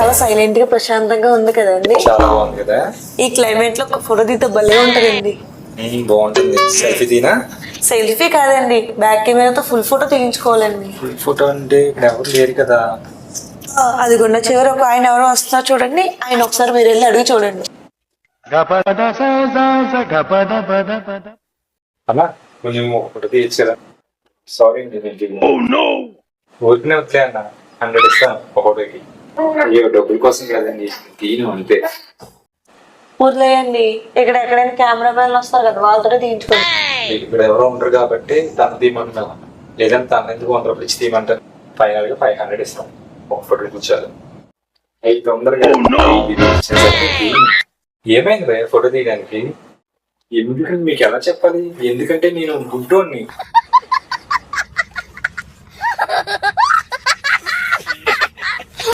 చాలా సైలెంట్ గా ప్రశాంతంగా ఉంది కదండి. చాలా బాగుంది కదా. ఈ క్లైమేట్ లో ఒక ఫోటో తీస్తే భలే ఉంటదండి. బాగుంటుంది. సెల్ఫీ తీనా? సెల్ఫీ కాదండి, బ్యాక్ కెమెరాతో ఫుల్ ఫోటో తీయించుకోవాలండి. ఫుల్ ఫోటో అంటే ఇక్కడ ఎవరు లేరు కదా. అదిగొండ చివరి ఒక ఆయన ఎవరో వస్తున్నారు చూడండి, ఆయన ఒకసారి మీరు వెళ్ళి అడిగి చూడండి. అలా కొంచెం ఒక ఫోటో తీయచ్చు కదా. సారీ అండి, ఊరికనే వచ్చాయి అన్న. 100 ఇస్తాను ఒక ఫోటోకి. అయ్యో డబ్బుల కోసం కదండి, తీయను అంతే. వదిలేయండి, ఇక్కడ ఎక్కడైనా కెమెరా మ్యాన్ వస్తారు కదా, వాళ్ళతో తీయించుకోండి. ఇక్కడ ఎవరో ఉంటారు కాబట్టి తను తీయమంటున్నాను. లేదంటే తను ఎందుకు 100 రూపాయలు ఇచ్చి తీయమంటాను. ఫైనల్ గా 500 ఇస్తాం ఒక ఫోటో కూర్చోాలి. అయి తొందరగా ఏమైంది ఫోటో తీయడానికి? ఎందుకంటే మీకు ఎలా చెప్పాలి, ఎందుకంటే నేను గుడ్డోని.